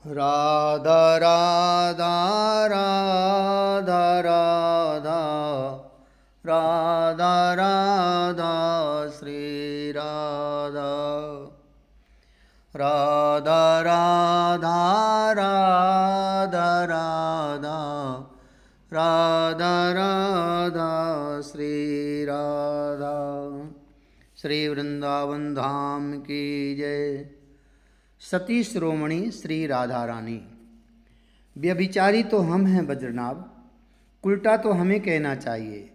राधा राधा राधा राधा राधा राधा श्री राधा राधा राधा राधा राधा राधा राधा श्री राधा। श्री वृंदावन धाम की जय। सती शिरोमणि श्री राधा रानी। व्यभिचारी तो हम हैं बज्रनाभ, उल्टा तो हमें कहना चाहिए।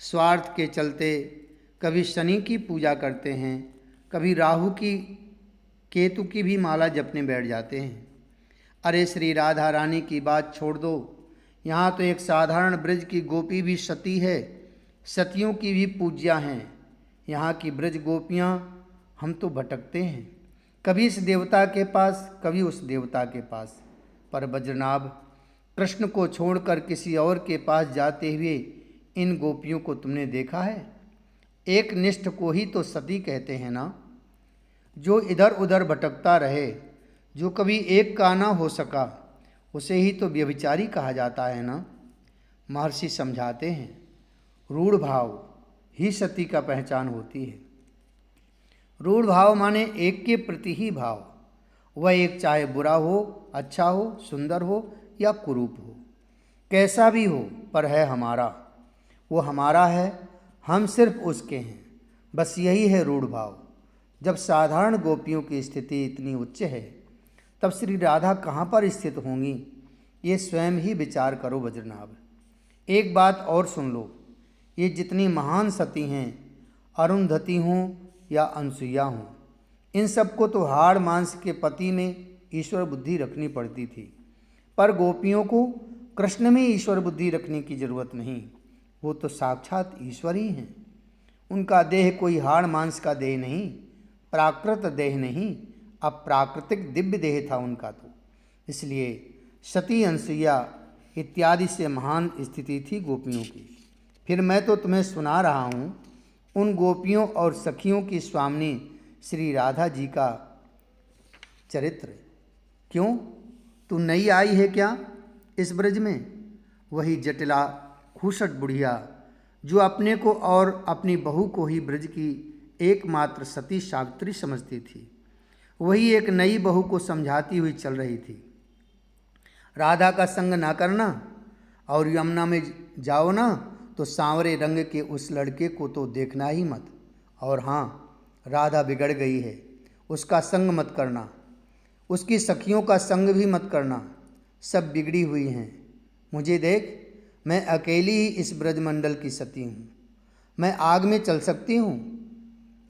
स्वार्थ के चलते कभी शनि की पूजा करते हैं, कभी राहु की केतु की भी माला जपने बैठ जाते हैं। अरे श्री राधा रानी की बात छोड़ दो, यहाँ तो एक साधारण ब्रज की गोपी भी सती है, सतियों की भी पूज्या हैं। यहाँ की ब्रज गोपियाँ हम तो भटकते हैं, कभी इस देवता के पास कभी उस देवता के पास। पर बज्रनाभ, कृष्ण को छोड़कर किसी और के पास जाते हुए इन गोपियों को तुमने देखा है? एक निष्ठ को ही तो सती कहते हैं ना। जो इधर उधर भटकता रहे, जो कभी एक का ना हो सका, उसे ही तो व्यभिचारी कहा जाता है ना। महर्षि समझाते हैं, रूढ़ भाव ही सती का पहचान होती है। रूढ़ भाव माने एक के प्रति ही भाव। वह एक चाहे बुरा हो, अच्छा हो, सुंदर हो या कुरूप हो, कैसा भी हो, पर है हमारा। वो हमारा है, हम सिर्फ उसके हैं। बस यही है रूढ़ भाव। जब साधारण गोपियों की स्थिति इतनी उच्च है, तब श्री राधा कहाँ पर स्थित होंगी, ये स्वयं ही विचार करो बज्रनाभ। एक बात और सुन लो, ये जितनी महान सती हैं, अरुंधति हों या अनसुईया हों, इन सबको तो हाड़ मांस के पति में ईश्वर बुद्धि रखनी पड़ती थी। पर गोपियों को कृष्ण में ईश्वर बुद्धि रखने की जरूरत नहीं। वो तो साक्षात ईश्वर ही हैं। उनका देह कोई हाड़ मांस का देह नहीं, प्राकृत देह नहीं, अप्राकृतिक दिव्य देह था उनका तो। इसलिए सती, अनसुईया इत्यादि से महान स्थिति थी गोपियों की। फिर मैं तो तुम्हें सुना रहा हूँ उन गोपियों और सखियों की स्वामिनी श्री राधा जी का चरित्र। क्यों, तू नई आई है क्या इस ब्रज में? वही जटिला खूसट बुढ़िया जो अपने को और अपनी बहू को ही ब्रज की एकमात्र सती सावित्री समझती थी, वही एक नई बहू को समझाती हुई चल रही थी। राधा का संग ना करना और यमुना में जाओ ना तो सांवरे रंग के उस लड़के को तो देखना ही मत। और हाँ, राधा बिगड़ गई है, उसका संग मत करना, उसकी सखियों का संग भी मत करना, सब बिगड़ी हुई हैं। मुझे देख, मैं अकेली ही इस ब्रजमंडल की सती हूँ। मैं आग में चल सकती हूँ।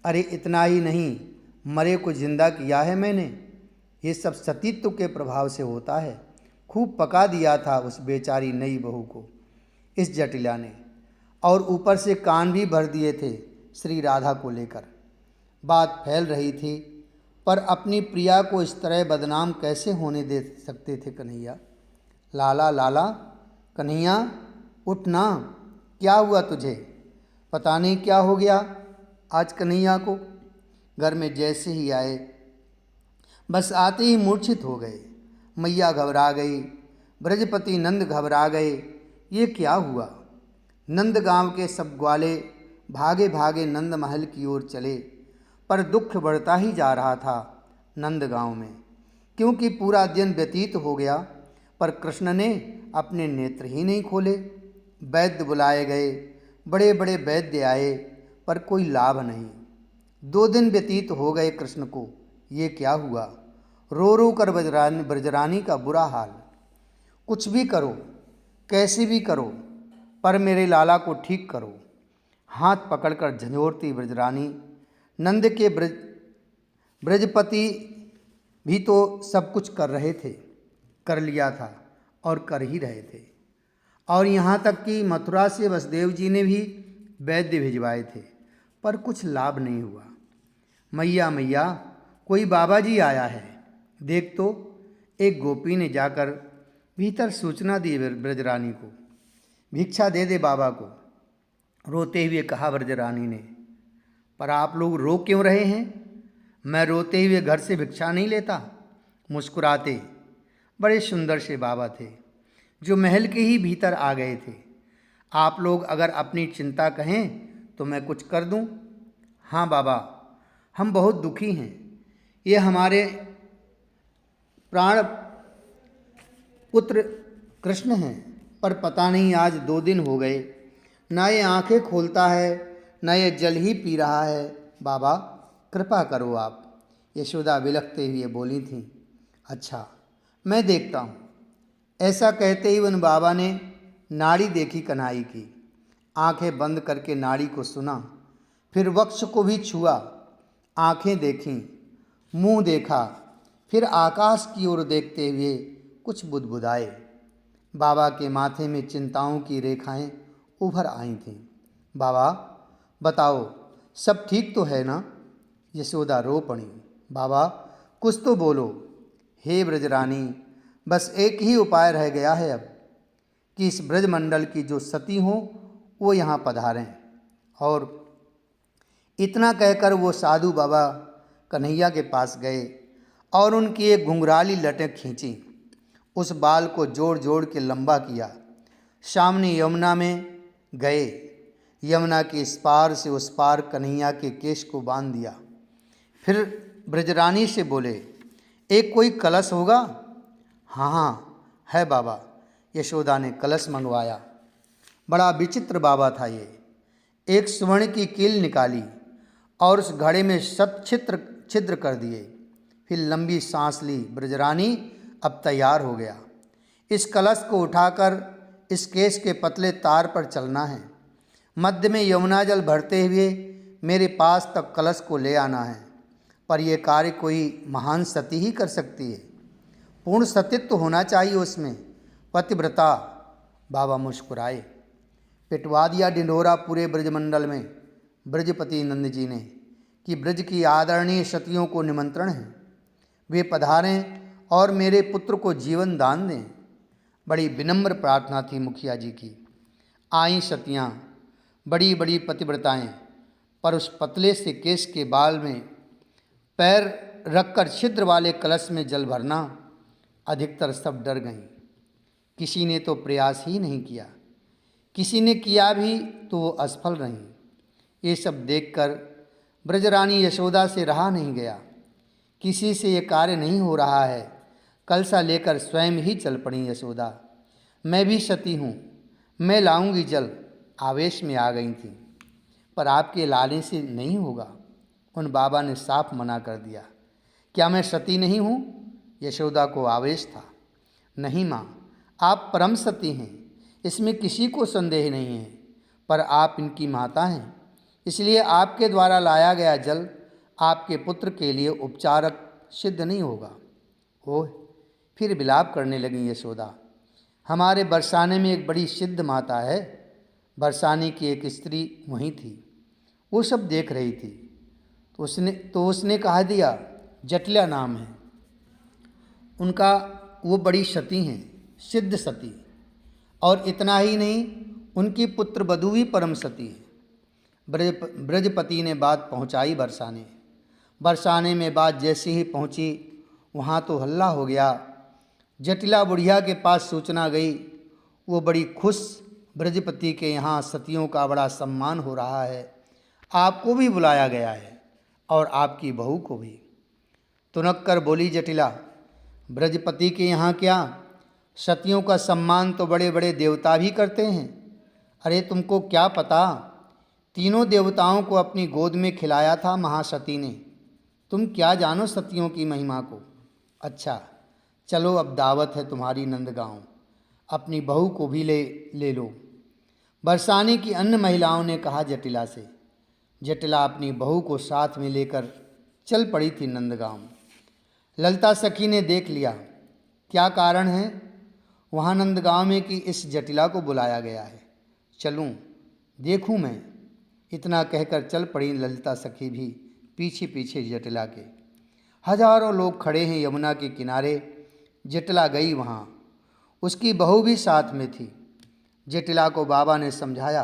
अरे इतना ही नहीं, मरे को जिंदा किया है मैंने। ये सब सतीत्व के प्रभाव से होता है। खूब पका दिया था उस बेचारी नई बहू को इस जटिला ने, और ऊपर से कान भी भर दिए थे श्री राधा को लेकर। बात फैल रही थी, पर अपनी प्रिया को इस तरह बदनाम कैसे होने दे सकते थे कन्हैया? लाला लाला, कन्हैया उठ ना, क्या हुआ तुझे? पता नहीं क्या हो गया आज कन्हैया को। घर में जैसे ही आए, बस आते ही मूर्छित हो गए। मैया घबरा गई, ब्रजपति नंद घबरा गए। ये क्या हुआ? नंद गांव के सब ग्वाले भागे भागे नंद महल की ओर चले, पर दुख बढ़ता ही जा रहा था नंद गांव में, क्योंकि पूरा दिन व्यतीत हो गया पर कृष्ण ने अपने नेत्र ही नहीं खोले। वैद्य बुलाए गए, बड़े बड़े वैद्य आए, पर कोई लाभ नहीं। 2 दिन व्यतीत हो गए कृष्ण को। ये क्या हुआ? रो रो कर ब्रजरानी का बुरा हाल। कुछ भी करो, कैसे भी करो, पर मेरे लाला को ठीक करो। हाथ पकड़कर झंझोरती ब्रजरानी। नंद के ब्रजपति भी तो सब कुछ कर रहे थे, कर लिया था और कर ही रहे थे। और यहाँ तक कि मथुरा से वसुदेव जी ने भी वैद्य भिजवाए थे, पर कुछ लाभ नहीं हुआ। मैया मैया, कोई बाबा जी आया है, देख तो। एक गोपी ने जाकर भीतर सूचना दी ब्रजरानी को। भिक्षा दे दे बाबा को, रोते हुए कहा ब्रजरानी ने। पर आप लोग रो क्यों रहे हैं? मैं रोते हुए घर से भिक्षा नहीं लेता। मुस्कुराते बड़े सुंदर से बाबा थे जो महल के ही भीतर आ गए थे। आप लोग अगर अपनी चिंता कहें तो मैं कुछ कर दूं? हाँ बाबा, हम बहुत दुखी हैं। ये हमारे प्राण पुत्र कृष्ण हैं, पर पता नहीं आज 2 दिन हो गए, ना ये आंखें खोलता है ना ये जल ही पी रहा है। बाबा कृपा करो आप, यशोदा विलखते हुए बोली थीं। अच्छा मैं देखता हूँ। ऐसा कहते ही उन बाबा ने नाड़ी देखी कन्हई की, आंखें बंद करके नाड़ी को सुना, फिर वक्ष को भी छुआ, आंखें देखीं, मुंह देखा, फिर आकाश की ओर देखते हुए कुछ बुदबुदाए। बाबा के माथे में चिंताओं की रेखाएं उभर आई थीं। बाबा बताओ सब ठीक तो है ना? यशोदा रो पड़ी। बाबा कुछ तो बोलो। हे ब्रजरानी, बस एक ही उपाय रह गया है अब, कि इस ब्रजमंडल की जो सती हो वो यहाँ पधारें। और इतना कहकर वो साधु बाबा कन्हैया के पास गए और उनकी एक घुंघराली लटें खींची, उस बाल को जोड़ जोड़ के लंबा किया, सामने यमुना में गए, यमुना के इस पार से उस पार कन्हैया के केश को बांध दिया। फिर ब्रजरानी से बोले, एक कोई कलश होगा? हाँ हाँ है बाबा। यशोदा ने कलश मंगवाया। बड़ा विचित्र बाबा था ये। एक स्वर्ण की कील निकाली और उस घड़े में छिद्र कर दिए। फिर लंबी सांस ली। ब्रजरानी अब तैयार हो गया। इस कलश को उठाकर इस केश के पतले तार पर चलना है, मध्य में यमुना जल भरते हुए मेरे पास तक कलश को ले आना है। पर यह कार्य कोई महान सती ही कर सकती है, पूर्ण सतीत्व होना चाहिए उसमें, पतिव्रता। बाबा मुस्कुराए। पिटवा दिया ढिंढोरा पूरे ब्रजमंडल में ब्रजपति नंद जी ने कि ब्रज की आदरणीय सतियों को निमंत्रण है, वे पधारें और मेरे पुत्र को जीवन दान दें। बड़ी विनम्र प्रार्थना थी मुखिया जी की। आई सतियाँ, बड़ी बड़ी पतिव्रताएँ, पर उस पतले से केश के बाल में पैर रखकर छिद्र वाले कलश में जल भरना, अधिकतर सब डर गईं। किसी ने तो प्रयास ही नहीं किया, किसी ने किया भी तो वो असफल रहीं। ये सब देखकर ब्रजरानी यशोदा से रहा नहीं गया। किसी से ये कार्य नहीं हो रहा है, कलसा लेकर स्वयं ही चल पड़ी यशोदा। मैं भी सती हूँ, मैं लाऊंगी जल, आवेश में आ गई थी। पर आपके लाने से नहीं होगा, उन बाबा ने साफ मना कर दिया। क्या मैं सती नहीं हूँ? यशोदा को आवेश था। नहीं माँ, आप परम सती हैं, इसमें किसी को संदेह नहीं है, पर आप इनकी माता हैं, इसलिए आपके द्वारा लाया गया जल आपके पुत्र के लिए उपचारक सिद्ध नहीं होगा। ओह, फिर विलाप करने लगी यशोदा। हमारे बरसाने में एक बड़ी सिद्ध माता है। बरसाने की एक स्त्री वहीं थी, वो सब देख रही थी। तो उसने कहा दिया, जटिला नाम है उनका, वो बड़ी सती हैं, सिद्ध सती। और इतना ही नहीं, उनकी पुत्र वधू भी परम सती है। ब्रजपति ने बात पहुंचाई बरसाने। बरसाने में बात जैसे ही पहुंची, वहाँ तो हल्ला हो गया। जटिला बुढ़िया के पास सूचना गई, वो बड़ी खुश, ब्रजपति के यहाँ सतियों का बड़ा सम्मान हो रहा है, आपको भी बुलाया गया है और आपकी बहू को भी। तुनक कर बोली जटिला, ब्रजपति के यहाँ क्या, सतियों का सम्मान तो बड़े बड़े देवता भी करते हैं। अरे तुमको क्या पता, तीनों देवताओं को अपनी गोद में खिलाया था महासती ने। तुम क्या जानो सतियों की महिमा को। अच्छा चलो, अब दावत है तुम्हारी नंदगांव, अपनी बहू को भी ले लो। बरसाने की अन्य महिलाओं ने कहा जटिला से। जटिला अपनी बहू को साथ में लेकर चल पड़ी थी नंदगांव। ललिता सखी ने देख लिया, क्या कारण है वहाँ नंदगांव में कि इस जटिला को बुलाया गया है, चलूँ देखूँ मैं। इतना कहकर चल पड़ी ललिता सखी भी पीछे पीछे जटिला के। हजारों लोग खड़े हैं यमुना के किनारे। जटिला गई वहाँ, उसकी बहू भी साथ में थी। जटिला को बाबा ने समझाया,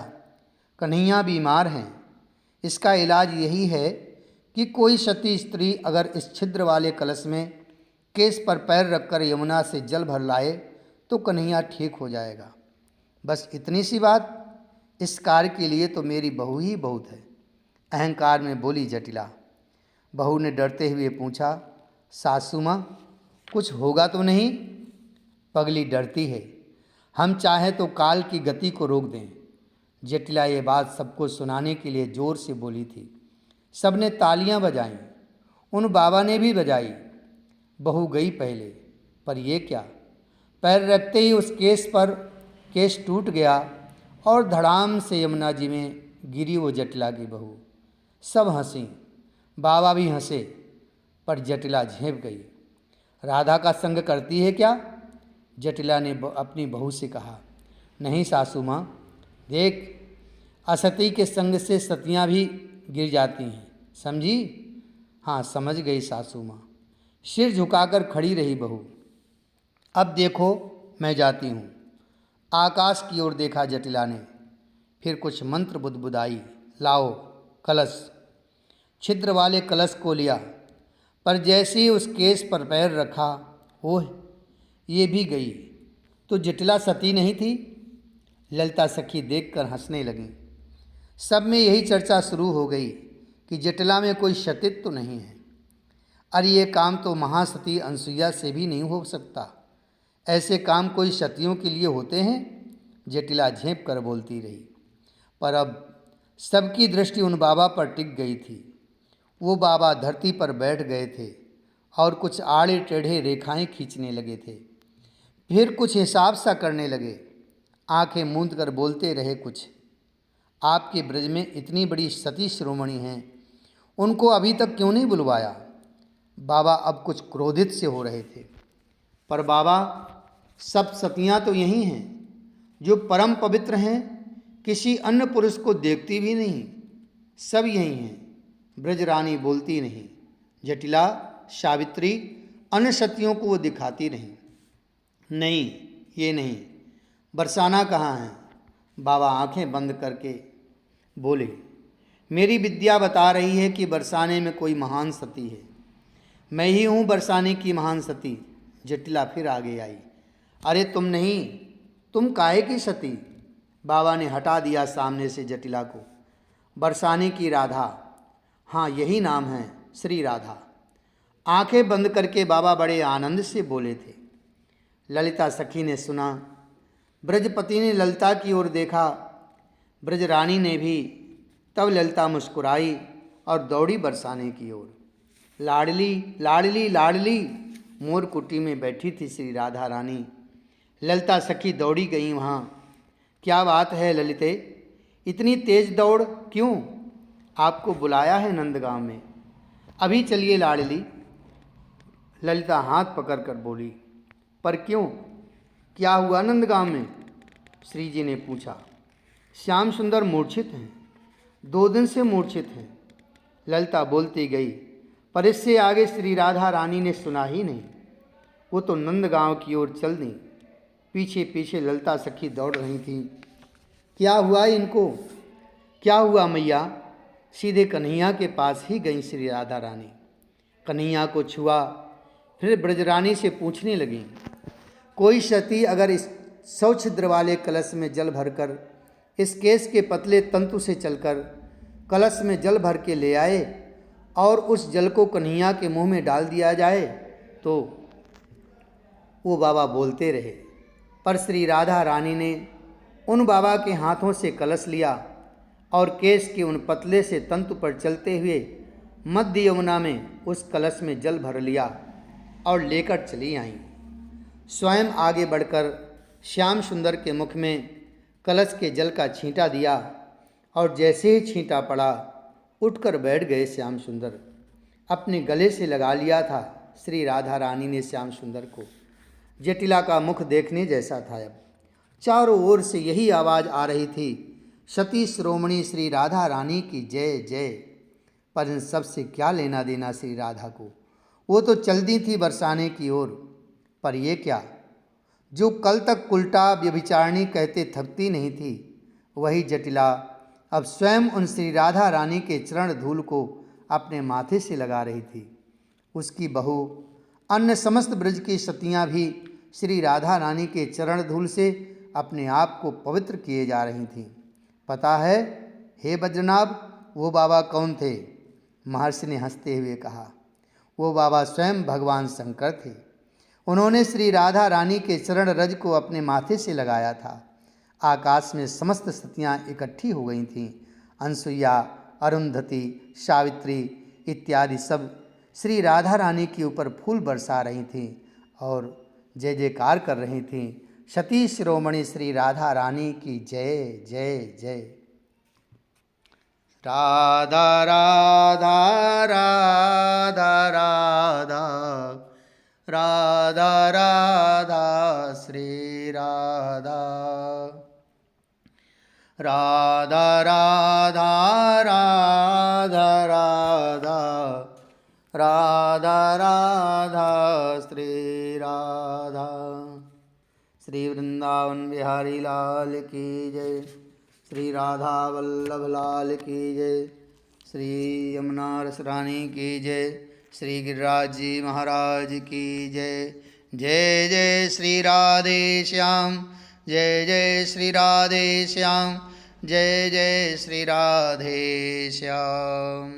कन्हैया बीमार हैं, इसका इलाज यही है कि कोई सती स्त्री अगर इस छिद्र वाले कलश में केस पर पैर रखकर यमुना से जल भर लाए तो कन्हैया ठीक हो जाएगा। बस इतनी सी बात, इस कार्य के लिए तो मेरी बहू ही बहुत है, अहंकार में बोली जटिला। बहू ने डरते हुए पूछा, सासू माँ कुछ होगा तो नहीं? पगली डरती है, हम चाहें तो काल की गति को रोक दें। जटिला ये बात सबको सुनाने के लिए जोर से बोली थी। सबने तालियां बजाईं, उन बाबा ने भी बजाई। बहू गई पहले, पर ये क्या, पैर रखते ही उस केस टूट गया और धड़ाम से यमुना जी में गिरी वो जटिला की बहू। सब हंसी, बाबा भी हंसे, पर जटिला झेप गई। राधा का संग करती है क्या? जटिला ने अपनी बहू से कहा। नहीं सासू माँ, देख, असती के संग से सतियाँ भी गिर जाती हैं, समझी? हाँ समझ गई सासू माँ। सिर झुकाकर खड़ी रही बहू। अब देखो मैं जाती हूँ। आकाश की ओर देखा जटिला ने, फिर कुछ मंत्र बुदबुदाई। लाओ कलश। छिद्र वाले कलश को लिया, पर जैसे ही उस केस पर पैर रखा, ओह ये भी गई। तो जटिला सती नहीं थी? ललिता सखी देखकर हंसने लगी। सब में यही चर्चा शुरू हो गई कि जटिला में कोई सतीत्व तो नहीं है। अरे ये काम तो महासती अनसुईया से भी नहीं हो सकता। ऐसे काम कोई सतियों के लिए होते हैं? जटिला झेंप कर बोलती रही। पर अब सबकी दृष्टि उन बाबा पर टिक गई थी। वो बाबा धरती पर बैठ गए थे और कुछ आड़े टेढ़े रेखाएं खींचने लगे थे। फिर कुछ हिसाब सा करने लगे। आंखें मूंद कर बोलते रहे, कुछ आपके ब्रज में इतनी बड़ी सती शिरोमणि हैं, उनको अभी तक क्यों नहीं बुलवाया? बाबा अब कुछ क्रोधित से हो रहे थे। पर बाबा, सब सतियाँ तो यही हैं जो परम पवित्र हैं, किसी अन्य पुरुष को देखती भी नहीं, सब यही हैं। ब्रजरानी बोलती नहीं। जटिला, सावित्री, अन्य सतियों को वो दिखाती नहीं। नहीं, ये नहीं। बरसाना कहाँ है? बाबा आंखें बंद करके बोले, मेरी विद्या बता रही है कि बरसाने में कोई महान सती है। मैं ही हूँ बरसाने की महान सती। जटिला फिर आगे आई। अरे तुम नहीं, तुम काहे की सती? बाबा ने हटा दिया सामने से जटिला को। बरसाने की राधा, हाँ यही नाम है, श्री राधा। आंखें बंद करके बाबा बड़े आनंद से बोले थे। ललिता सखी ने सुना। ब्रजपति ने ललिता की ओर देखा, ब्रजरानी ने भी। तब ललिता मुस्कुराई और दौड़ी बरसाने की ओर। लाडली लाडली लाडली, मोर कुटी में बैठी थी श्री राधा रानी। ललिता सखी दौड़ी गई वहाँ। क्या बात है ललिते, इतनी तेज दौड़ क्यों? आपको बुलाया है नंदगांव में। अभी चलिए लाडली। ललिता हाथ पकड़कर बोली। पर क्यों, क्या हुआ नंदगांव में? श्री जी ने पूछा। श्याम सुंदर मूर्छित हैं, 2 दिन से मूर्छित हैं। ललिता बोलती गई, पर इससे आगे श्री राधा रानी ने सुना ही नहीं। वो तो नंदगांव की ओर चल दी। पीछे पीछे ललिता सखी दौड़ रही थी। क्या हुआ इनको? क्या हुआ मैया? सीधे कन्हैया के पास ही गई श्री राधा रानी। कन्हैया को छुआ, फिर ब्रजरानी से पूछने लगी, कोई सती अगर इस 100 छिद्र वाले कलश में जल भरकर इस केस के पतले तंतु से चलकर कलश में जल भर के ले आए और उस जल को कन्हैया के मुंह में डाल दिया जाए तो? वो बाबा बोलते रहे, पर श्री राधा रानी ने उन बाबा के हाथों से कलश लिया और केस के उन पतले से तंतु पर चलते हुए मध्य यमुना में उस कलश में जल भर लिया और लेकर चली आईं। स्वयं आगे बढ़कर श्याम सुंदर के मुख में कलश के जल का छींटा दिया और जैसे ही छींटा पड़ा, उठकर बैठ गए श्याम सुंदर। अपने गले से लगा लिया था श्री राधा रानी ने श्याम सुंदर को। जटिला का मुख देखने जैसा था। अब चारों ओर से यही आवाज़ आ रही थी, सती शिरोमणि श्री राधा रानी की जय जय। पर इन सब से क्या लेना देना श्री राधा को? वो तो चल दी थी बरसाने की ओर। पर ये क्या, जो कल तक उल्टा व्यभिचारिणी कहते थकती नहीं थी, वही जटिला अब स्वयं उन श्री राधा रानी के चरण धूल को अपने माथे से लगा रही थी। उसकी बहू अन्य समस्त ब्रज की सतियाँ भी श्री राधा रानी के चरण धूल से अपने आप को पवित्र किए जा रही थीं। पता है हे बद्रनाभ, वो बाबा कौन थे? महर्षि ने हंसते हुए कहा, वो बाबा स्वयं भगवान शंकर थे। उन्होंने श्री राधा रानी के चरण रज को अपने माथे से लगाया था। आकाश में समस्त सतियाँ इकट्ठी हो गई थीं। अनसुईया, अरुंधति, सावित्री इत्यादि सब श्री राधा रानी के ऊपर फूल बरसा रही थीं और जय जयकार कर रही थीं। सती शिरोमणि श्री राधा रानी की जय जय जय। राधा राधा राधा राधा राधा राधा श्री राधा। राधा राधा राधा राधा राधा राधा श्री राधा। श्री वृंदावन बिहारी लाल की जय। श्री राधा वल्लभ लाल की जय। श्री यमुना रस रानी की जय। श्री गिरिराज जी महाराज की जय। जय जय श्री राधे श्याम। जय जय श्री राधे श्याम। जय जय श्री राधे श्याम।